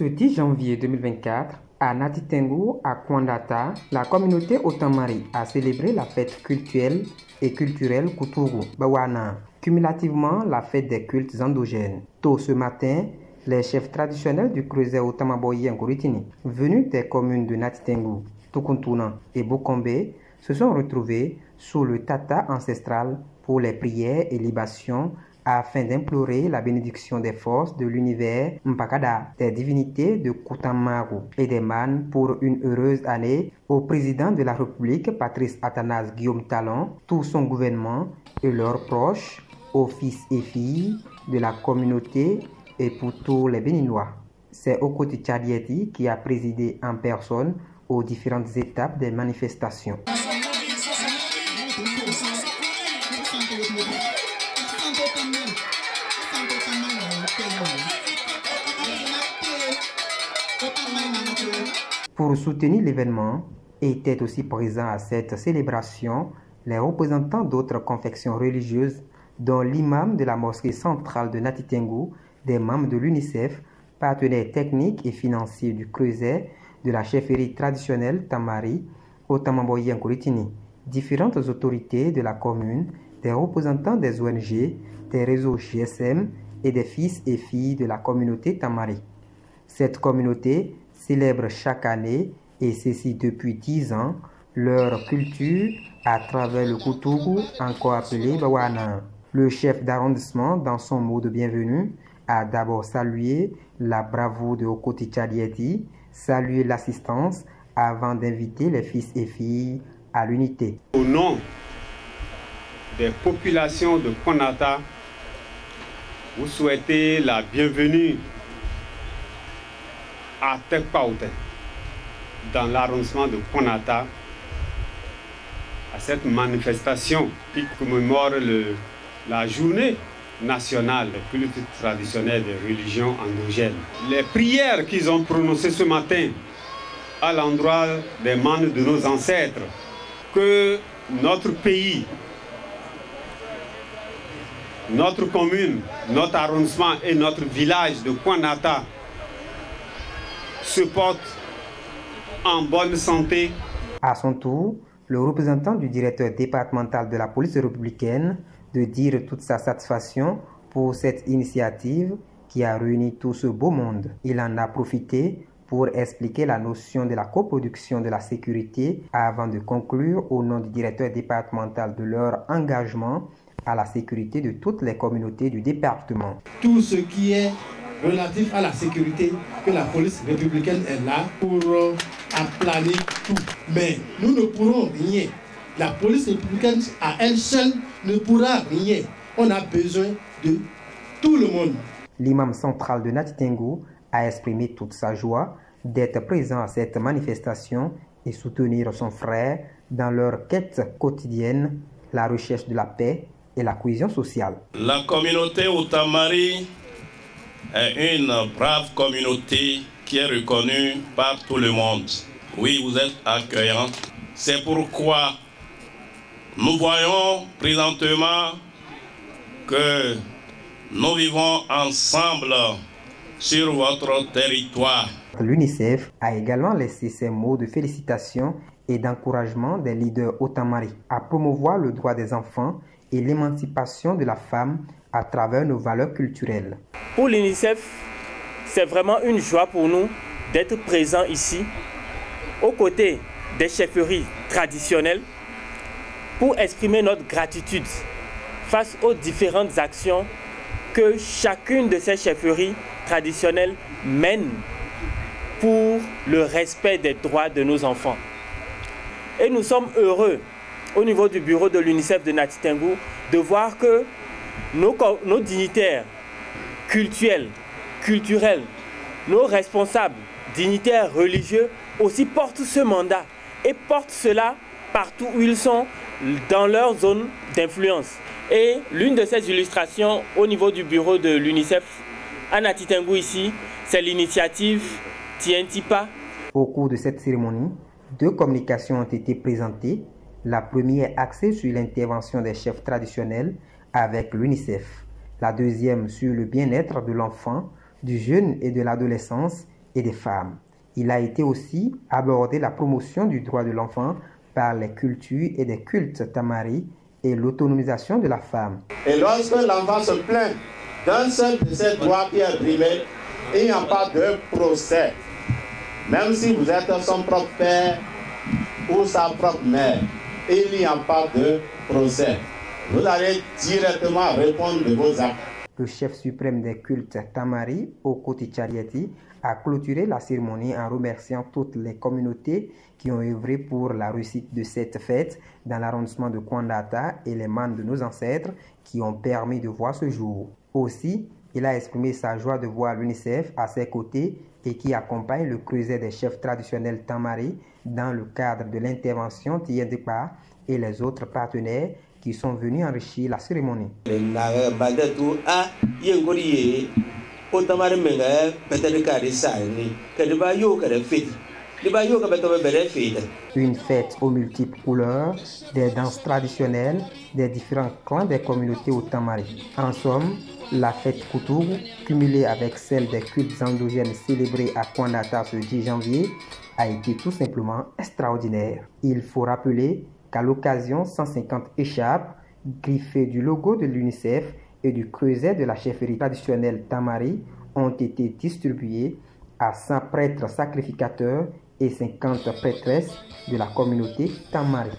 Ce 10 janvier 2024, à Natitengu, à Kwandata, la communauté Otamari a célébré la fête culturelle et culturelle Kuturu Bawana, cumulativement la fête des cultes endogènes. Tôt ce matin, les chefs traditionnels du Creuset Otamaboyi Nkoritini, venus des communes de Natitengu, Tukuntuna et Bokombe, se sont retrouvés sous le tata ancestral pour les prières et libations afin d'implorer la bénédiction des forces de l'univers Mpakada, des divinités de Kutamaru et des mânes pour une heureuse année au président de la République, Patrice Athanase Guillaume Talon, tout son gouvernement et leurs proches, aux fils et filles de la communauté et pour tous les Béninois. C'est Okoti Tchadieti qui a présidé en personne aux différentes étapes des manifestations. Pour soutenir l'événement, étaient aussi présents à cette célébration les représentants d'autres confessions religieuses, dont l'imam de la mosquée centrale de Natitengu, des membres de l'UNICEF, partenaires techniques et financiers du Creuset, de la chefferie traditionnelle Tamari, Otamaboyi Nkoritini, différentes autorités de la commune, des représentants des ONG, des réseaux GSM et des fils et filles de la communauté Tamari. Cette communauté célèbre chaque année, et ceci depuis 10 ans, leur culture à travers le Kuturu, encore appelé Bawana. Le chef d'arrondissement, dans son mot de bienvenue, a d'abord salué la bravoure de Okoti Tchadieti, salué l'assistance avant d'inviter les fils et filles à l'unité. Au nom des populations de Kwandata, vous souhaitez la bienvenue à Tekpaoute, dans l'arrondissement de Kwandata, à cette manifestation qui commémore la journée nationale des cultes traditionnels des religions endogènes. Les prières qu'ils ont prononcées ce matin à l'endroit des mânes de nos ancêtres, que notre pays, notre commune, notre arrondissement et notre village de Kwandata se portent en bonne santé. À son tour, le représentant du directeur départemental de la police républicaine de dire toute sa satisfaction pour cette initiative qui a réuni tout ce beau monde. Il en a profité pour expliquer la notion de la coproduction de la sécurité avant de conclure au nom du directeur départemental de leur engagement à la sécurité de toutes les communautés du département. Tout ce qui est relatif à la sécurité, que la police républicaine est là pour aplaner tout. Mais nous ne pourrons rien. La police républicaine à elle seule ne pourra rien. On a besoin de tout le monde. L'imam central de Natitengu a exprimé toute sa joie d'être présent à cette manifestation et soutenir son frère dans leur quête quotidienne, la recherche de la paix et la cohésion sociale. La communauté Otamari est une brave communauté qui est reconnue par tout le monde. Oui, vous êtes accueillants. C'est pourquoi nous voyons présentement que nous vivons ensemble sur votre territoire. L'UNICEF a également laissé ses mots de félicitations et d'encouragement des leaders Otamari à promouvoir le droit des enfants et l'émancipation de la femme à travers nos valeurs culturelles. Pour l'UNICEF, c'est vraiment une joie pour nous d'être présents ici, aux côtés des chefferies traditionnelles, pour exprimer notre gratitude face aux différentes actions que chacune de ces chefferies traditionnelles mène pour le respect des droits de nos enfants. Et nous sommes heureux, au niveau du bureau de l'UNICEF de Natitengu, de voir que nos dignitaires cultuels, nos responsables, dignitaires religieux aussi portent ce mandat et portent cela partout où ils sont dans leur zone d'influence. Et l'une de ces illustrations au niveau du bureau de l'UNICEF à Natitengu ici, c'est l'initiative Tientipa. Au cours de cette cérémonie, 2 communications ont été présentées. La première axée sur l'intervention des chefs traditionnels avec l'UNICEF. La deuxième sur le bien-être de l'enfant, du jeune et de l'adolescence et des femmes. Il a été aussi abordé la promotion du droit de l'enfant par les cultures et des cultes Tamari et l'autonomisation de la femme. Et lorsque l'enfant se plaint d'un seul de ces droits qui est brimé, il n'y a pas de procès. Même si vous êtes son propre père ou sa propre mère, il n'y a pas de procès. Vous allez directement répondre de vos actes. Le chef suprême des cultes Tamari, Okoti Charieti, a clôturé la cérémonie en remerciant toutes les communautés qui ont œuvré pour la réussite de cette fête dans l'arrondissement de Kwandata et les membres de nos ancêtres qui ont permis de voir ce jour. Aussi, il a exprimé sa joie de voir l'UNICEF à ses côtés et qui accompagne le creuset des chefs traditionnels Tamari dans le cadre de l'intervention Tiendekpa et les autres partenaires qui sont venus enrichir la cérémonie. Une fête aux multiples couleurs, des danses traditionnelles, des différents clans des communautés au Tamari. En somme, la fête Koutougou, cumulée avec celle des cultes endogènes célébrés à Kwandata ce 10 janvier, a été tout simplement extraordinaire. Il faut rappeler qu'à l'occasion, 150 écharpes griffées du logo de l'UNICEF et du creuset de la chefferie traditionnelle Tamari ont été distribuées à 100 prêtres sacrificateurs et 50 prêtresses de la communauté Tamari.